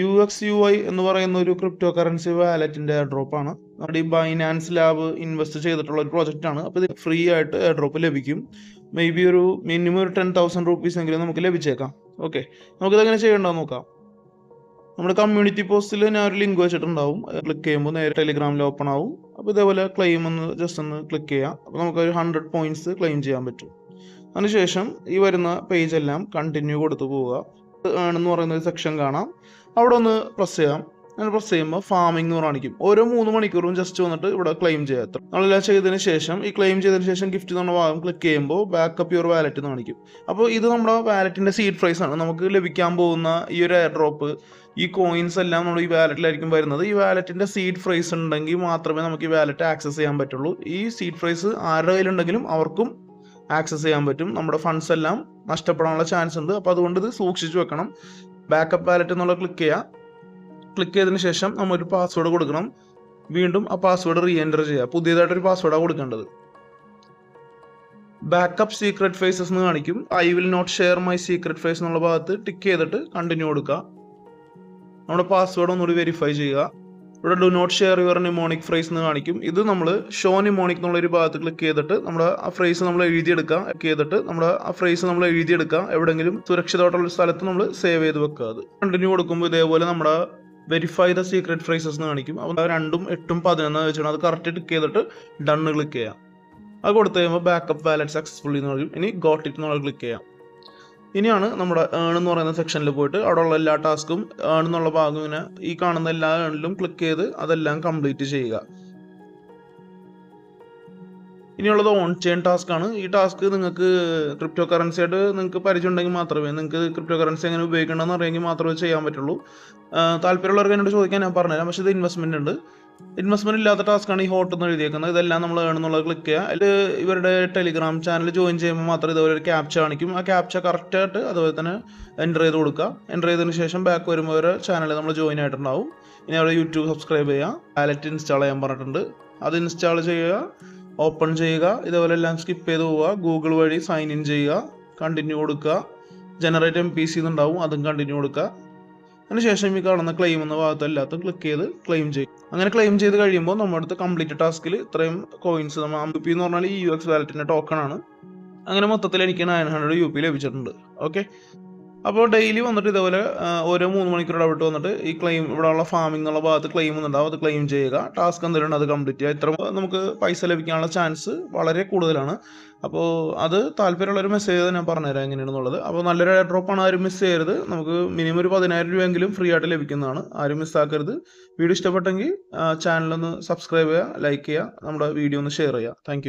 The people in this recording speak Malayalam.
UXUI എന്ന് പറയുന്ന ഒരു ക്രിപ്റ്റോ കറൻസി വാലറ്റിന്റെ എയർ ഡ്രോപ്പ് ആണ്. നമ്മുടെ ഈ ബൈനാൻസ് ലാബ് ഇൻവെസ്റ്റ് ചെയ്തിട്ടുള്ള ഒരു പ്രോജക്റ്റ് ആണ്. അപ്പോൾ ഇത് ഫ്രീ ആയിട്ട് എയർ ഡ്രോപ്പ് ലഭിക്കും. മേ ബി ഒരു മിനിമം ഒരു 10,000 rupees എങ്കിലും നമുക്ക് ലഭിച്ചേക്കാം. ഓക്കെ, നമുക്കിതെങ്ങനെ ചെയ്യേണ്ടതെന്ന് നോക്കാം. നമ്മുടെ കമ്മ്യൂണിറ്റി പോസ്റ്റിൽ ഞാൻ ഒരു ലിങ്ക് വെച്ചിട്ടുണ്ടാവും. ക്ലിക്ക് ചെയ്യുമ്പോൾ നേരെ ടെലിഗ്രാമിൽ ഓപ്പൺ ആവും. അപ്പോൾ ഇതേപോലെ ക്ലെയിം എന്ന് ജസ്റ്റ് ഒന്ന് ക്ലിക്ക് ചെയ്യാം. അപ്പോൾ നമുക്കൊരു 100 points ക്ലെയിം ചെയ്യാൻ പറ്റും. അതിനുശേഷം ഈ വരുന്ന പേജ് എല്ലാം കണ്ടിന്യൂ കൊടുത്തു പോവുക. എന്ന് പറയുന്ന ഒരു സെക്ഷൻ കാണാം, അവിടെ ഒന്ന് പ്രസ് ചെയ്യാം. അങ്ങനെ പ്രസ് ചെയ്യുമ്പോൾ ഫാമിംഗ് എന്ന് കാണിക്കും. ഓരോ 3 മണിക്കൂറും ജസ്റ്റ് വന്നിട്ട് ഇവിടെ ക്ലെയിം ചെയ്യാം. നമ്മളെല്ലാം ചെയ്തതിന് ശേഷം ഈ ക്ലെയിം ചെയ്തതിന് ശേഷം ഗിഫ്റ്റ് എന്നുള്ള ഭാഗം ക്ലിക്ക് ചെയ്യുമ്പോൾ ബാക്കപ്പ് യുവർ വാലറ്റ് എന്ന് കാണിക്കും. അപ്പോൾ ഇത് നമ്മുടെ വാലറ്റിന്റെ സീഡ് പ്രൈസ് ആണ്. നമുക്ക് ലഭിക്കാൻ പോകുന്ന ഈ ഒരു എയർ ഡ്രോപ്പ്, ഈ കോയിൻസ് എല്ലാം നമ്മൾ ഈ വാലറ്റിലായിരിക്കും വരുന്നത്. ഈ വാലറ്റിന്റെ സീഡ് പ്രൈസ് ഉണ്ടെങ്കിൽ മാത്രമേ നമുക്ക് ഈ വാലറ്റ് ആക്സസ് ചെയ്യാൻ പറ്റുള്ളൂ. ഈ സീഡ് പ്രൈസ് ആരുടെ കയ്യിലുണ്ടെങ്കിലും അവർക്കും ആക്സസ് ചെയ്യാൻ പറ്റും. നമ്മുടെ ഫണ്ട്സ് എല്ലാം നഷ്ടപ്പെടാനുള്ള ചാൻസ് ഉണ്ട്. അപ്പോൾ അതുകൊണ്ട് ഇത് സൂക്ഷിച്ചു വെക്കണം. ബാക്കപ്പ് വാലറ്റ് എന്നുള്ള ക്ലിക്ക് ചെയ്യുക. ക്ലിക്ക് ചെയ്തതിന് ശേഷം നമ്മളൊരു പാസ്വേഡ് കൊടുക്കണം. വീണ്ടും ആ പാസ്വേഡ് റീ എൻ്റർ ചെയ്യുക. പുതിയതായിട്ടൊരു പാസ്വേഡാണ് കൊടുക്കേണ്ടത്. ബാക്കപ്പ് സീക്രട്ട് ഫേസസ് എന്ന് കാണിക്കും. I will not share my secret phrase എന്നുള്ള ഭാഗത്ത് ടിക്ക് ചെയ്തിട്ട് കണ്ടിന്യൂ കൊടുക്കുക. നമ്മുടെ പാസ്വേഡ് ഒന്നുകൂടി വെരിഫൈ ചെയ്യുക. ഇവിടെ do not share your mnemonic phrase എന്ന് കാണിക്കും. ഇത് നമ്മൾ ഷോ നിമോണിക് എന്നുള്ളൊരു ഭാഗത്ത് ക്ലിക്ക് ചെയ്തിട്ട് നമ്മുടെ ആ ഫ്രേസ് നമ്മൾ എഴുതിയെടുക്കുക. എവിടെയെങ്കിലും സുരക്ഷിതമായിട്ടുള്ള സ്ഥലത്ത് നമ്മൾ സേവ് ചെയ്ത് വെക്കുക. അത് കണ്ടിന്യൂ കൊടുക്കുമ്പോൾ ഇതേപോലെ നമ്മുടെ വെരിഫൈ ദ സീക്രട്ട് ഫ്രേസസ് എന്ന് കാണിക്കും. അപ്പോൾ 2, 8, 11 വെച്ചാണ് അത് കറക്റ്റ് ടിക്ക് ചെയ്തിട്ട് ഡണ്ണ് ക്ലിക്ക് ചെയ്യാം. അത് കൊടുത്തു കഴിയുമ്പോൾ ബാക്കപ്പ് വാലറ്റ് സക്സസ്ഫുള്ളി എന്ന് പറയും. ഇനി ഗോട്ട് ഇറ്റ് എന്നുള്ള ക്ലിക്ക് ചെയ്യാം. ഇനിയാണ് നമ്മുടെ ഏൺ എന്ന് പറയുന്ന സെക്ഷനിൽ പോയിട്ട് അവിടെയുള്ള എല്ലാ ടാസ്കും ഏൺ എന്നുള്ള ഭാഗം ഇങ്ങനെ ഈ കാണുന്ന എല്ലാ ഏണിലും ക്ലിക്ക് ചെയ്ത് അതെല്ലാം കംപ്ലീറ്റ് ചെയ്യുക. ഇനിയുള്ളത് ഓൺ ചെയിൻ ടാസ്ക് ആണ്. ഈ ടാസ്ക് നിങ്ങൾക്ക് ക്രിപ്റ്റോ കറൻസി ആയിട്ട് നിങ്ങൾക്ക് പരിചയം ഉണ്ടെങ്കിൽ മാത്രമേ, നിങ്ങൾക്ക് ക്രിപ്റ്റോ കറൻസി എങ്ങനെ ഉപയോഗിക്കണമെന്ന് അറിയെങ്കിൽ മാത്രമേ ചെയ്യാൻ പറ്റുള്ളൂ. താല്പര്യമുള്ളവർക്ക് എന്നോട് ചോദിക്കാൻ ഞാൻ പറഞ്ഞുതരാം. പക്ഷേ ഇത് ഇൻവെസ്റ്റ്മെന്റ് ഉണ്ട്. ഇൻവെസ്റ്റ്മെന്റ് ഇല്ലാത്ത ടാസ്ക്കാണ് ഈ ഹോട്ട് എന്ന് എഴുതിയേക്കുന്നത്. ഇതെല്ലാം നമ്മൾ ഏണെന്നുള്ളത് ക്ലിക്ക് ചെയ്യുക. അതിൽ ഇവരുടെ ടെലിഗ്രാം ചാനൽ ജോയിൻ ചെയ്യുമ്പോൾ മാത്രം ഇതുപോലെ ഒരു ക്യാപ്ച കാണിക്കും. ആ ക്യാപ്ച കറക്റ്റായിട്ട് അതുപോലെ തന്നെ എൻ്റർ ചെയ്ത് കൊടുക്കുക. എൻ്റർ ചെയ്തതിന് ശേഷം ബാക്ക് വരുമ്പോൾ ഒരു ചാനൽ നമ്മൾ ജോയിൻ ആയിട്ടുണ്ടാവും. ഇനി അവിടെ യൂട്യൂബ് സബ്സ്ക്രൈബ് ചെയ്യുക. വാലറ്റ് ഇൻസ്റ്റാൾ ചെയ്യാൻ പറഞ്ഞിട്ടുണ്ട്. അത് ഇൻസ്റ്റാൾ ചെയ്യുക, ഓപ്പൺ ചെയ്യുക. ഇതേപോലെ എല്ലാം സ്കിപ്പ് ചെയ്ത് പോവുക. ഗൂഗിൾ വഴി സൈൻ ഇൻ ചെയ്യുക, കണ്ടിന്യൂ കൊടുക്കുക. ജനറേറ്റ് MPC എന്നുണ്ടാവും, അതും കണ്ടിന്യൂ കൊടുക്കുക. അതിനുശേഷം ഈ കാണുന്ന ക്ലെയിം എന്ന ഭാഗത്ത് എല്ലാത്തും ക്ലിക്ക് ചെയ്ത് ക്ലെയിം ചെയ്യും. അങ്ങനെ ക്ലെയിം ചെയ്ത് കഴിയുമ്പോൾ നമ്മുടെ അടുത്ത് കംപ്ലീറ്റ് ടാസ്കിൽ ഇത്രയും കോയിൻസ് നമ്മൾ AMP എന്ന് പറഞ്ഞാൽ ഈ UX വാലറ്റിന്റെ ടോക്കൺ ആണ്. അങ്ങനെ മൊത്തത്തിൽ എനിക്ക് 900 UP ലഭിച്ചിട്ടുണ്ട്. ഓക്കെ, അപ്പോൾ ഡെയിലി വന്നിട്ട് ഇതേപോലെ ഓരോ 3 മണിക്കൂർ ഇടവിട്ട് വന്നിട്ട് ഈ ക്ലെയിം ഇവിടെയുള്ള ഫാമിംഗ് എന്നുള്ള ഭാഗത്ത് ക്ലെയിം എന്നുണ്ടാവും. അത് ക്ലെയിം ചെയ്യുക. ടാസ്ക് എന്തെങ്കിലും അത് കംപ്ലീറ്റ് ചെയ്യുക. ഇത്ര നമുക്ക് പൈസ ലഭിക്കാനുള്ള ചാൻസ് വളരെ കൂടുതലാണ്. അപ്പോൾ അത് താല്പര്യമുള്ളൊരു മെസ്സേജ് ഞാൻ പറഞ്ഞുതരാം എങ്ങനെയാണെന്നുള്ളത്. അപ്പോൾ നല്ലൊരു എയർ ഡ്രോപ്പാണ്, ആരും മിസ് ചെയ്യരുത്. നമുക്ക് മിനിമം ഒരു 10,000 രൂപയെങ്കിലും ഫ്രീ ആയിട്ട് ലഭിക്കുന്നതാണ്. ആരും മിസ്സാക്കരുത്. വീഡിയോ ഇഷ്ടപ്പെട്ടെങ്കിൽ ചാനലൊന്ന് സബ്സ്ക്രൈബ് ചെയ്യുക, ലൈക്ക് ചെയ്യുക, നമ്മുടെ വീഡിയോ ഒന്ന് ഷെയർ ചെയ്യുക. താങ്ക്